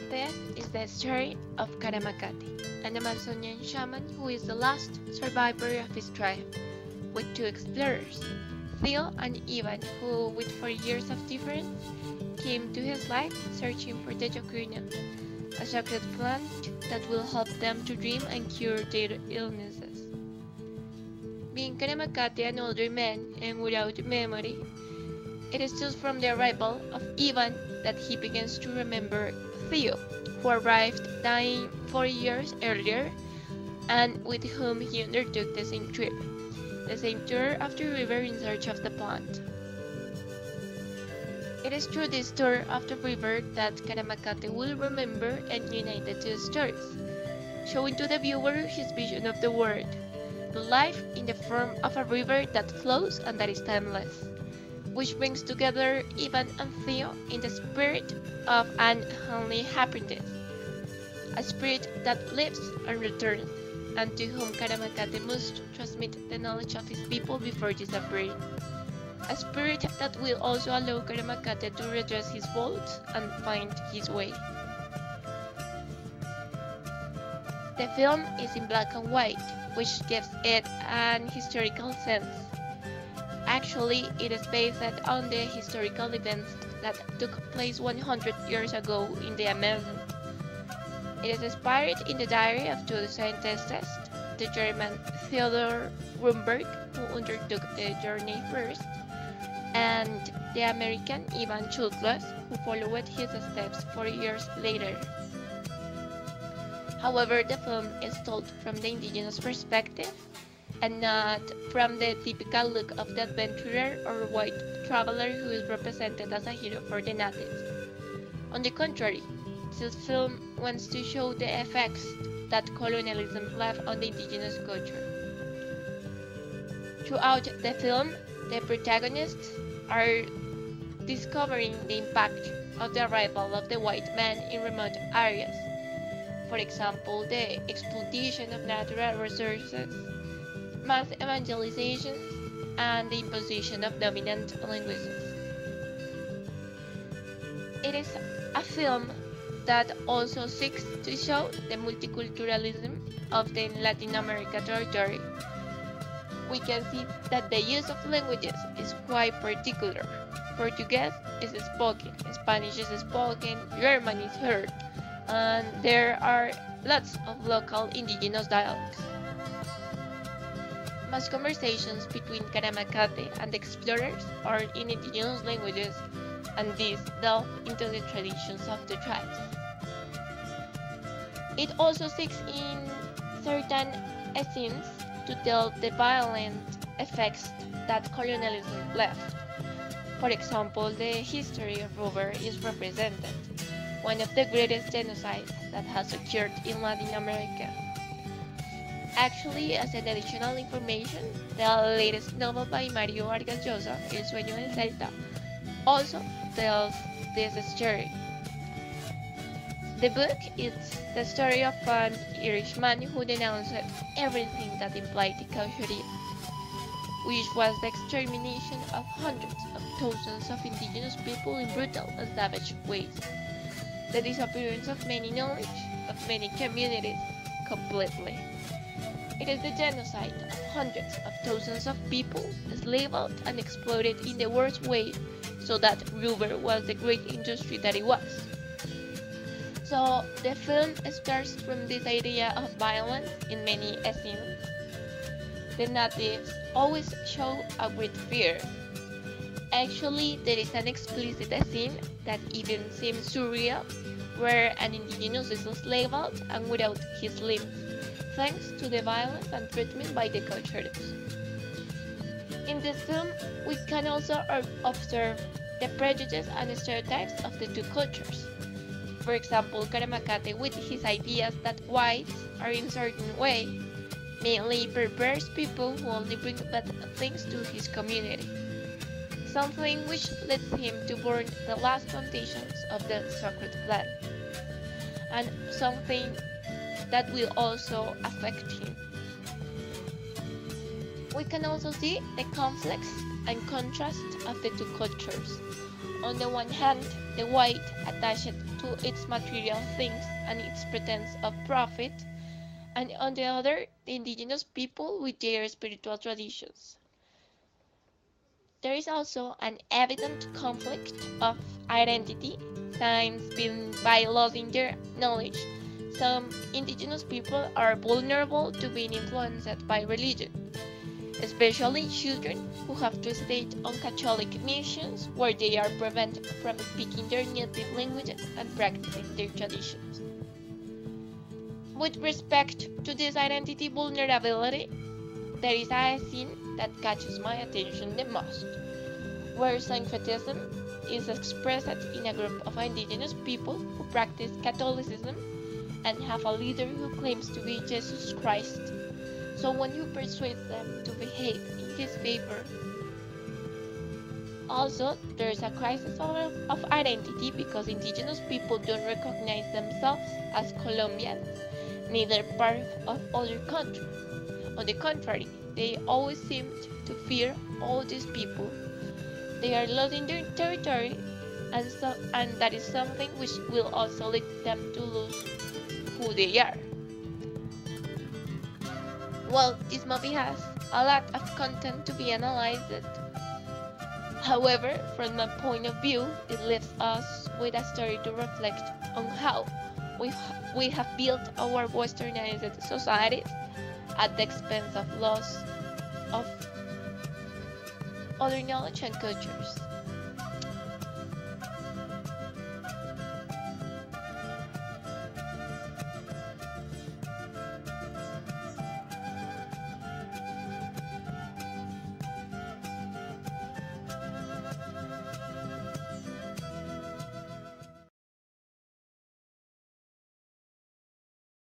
This is the story of Karamakate, an Amazonian shaman who is the last survivor of his tribe, with two explorers, Theo and Ivan, who, with 4 years of difference, came to his life searching for the Yokurna, a sacred plant that will help them to dream and cure their illnesses. Being Karamakate an older man and without memory, it is just from the arrival of Ivan that he begins to remember Theo, who arrived dying 4 years earlier and with whom he undertook the same trip, the same tour of the river in search of the plant. It is through this tour of the river that Karamakate will remember and unite the two stories, showing to the viewer his vision of the world, the life in the form of a river that flows and that is timeless, which brings together Ivan and Theo in the spirit of an unholy happiness, a spirit that lives and returns, and to whom Karamakate must transmit the knowledge of his people before disappearing, a spirit that will also allow Karamakate to redress his faults and find his way. The film is in black and white, which gives it an historical sense. Actually, it is based on the historical events that took place 100 years ago in the Amazon. It is inspired in the diary of two scientists, the German Theodor Rumberg, who undertook the journey first, and the American Ivan Schultes, who followed his steps 4 years later. However, the film is told from the indigenous perspective, and not from the typical look of the adventurer or white traveler who is represented as a hero for the natives. On the contrary, this film wants to show the effects that colonialism left on the indigenous culture. Throughout the film, the protagonists are discovering the impact of the arrival of the white man in remote areas. For example, the exploitation of natural resources, mass evangelizations, and the imposition of dominant languages. It is a film that also seeks to show the multiculturalism of the Latin America territory. We can see that the use of languages is quite particular. Portuguese is spoken, Spanish is spoken, German is heard, and there are lots of local indigenous dialects. Most conversations between Karamakate and the explorers are in indigenous languages, and these delve into the traditions of the tribes. It also seeks in certain scenes to tell the violent effects that colonialism left. For example, the history of Ruber is represented, one of the greatest genocides that has occurred in Latin America. Actually, as an additional information, the latest novel by Mario Vargas Llosa, El Sueño del Celta, also tells this story. The book is the story of an Irishman who denounced everything that implied caucheria, which was the extermination of hundreds of thousands of indigenous people in brutal and savage ways, the disappearance of many knowledge, of many communities, completely. It is the genocide of hundreds of thousands of people, enslaved and exploited in the worst way, so that rubber was the great industry that it was. So the film starts from this idea of violence in many scenes. The natives always show a great fear. Actually, there is an explicit scene that even seems surreal, where an indigenous is enslaved and without his limbs, thanks to the violence and treatment by the cultures. In this film, we can also observe the prejudices and stereotypes of the two cultures. For example, Karamakate with his ideas that whites are in a certain way, mainly perverse people who only bring bad things to his community, something which leads him to burn the last plantations of the sacred plant, and something that will also affect him. We can also see the conflicts and contrast of the two cultures, On the one hand, the weight attached to its material things and its pretense of profit, and on the other, the indigenous people with their spiritual traditions. There is also an evident conflict of identity, since by losing their knowledge, some indigenous people are vulnerable to being influenced by religion, especially children who have to stay on Catholic missions where they are prevented from speaking their native languages and practicing their traditions. With respect to this identity vulnerability, there is a scene that catches my attention the most, where syncretism is expressed in a group of indigenous people who practice Catholicism and have a leader who claims to be Jesus Christ, someone who persuades them to behave in his favor. Also, there's a crisis of identity because indigenous people don't recognize themselves as Colombians, neither part of other countries. On the contrary, they always seem to fear all these people. They are losing their territory, and that is something which will also lead them to lose who they are. Well, this movie has a lot of content to be analyzed. However, from my point of view, it leaves us with a story to reflect on how we have built our westernized societies at the expense of loss of other knowledge and cultures.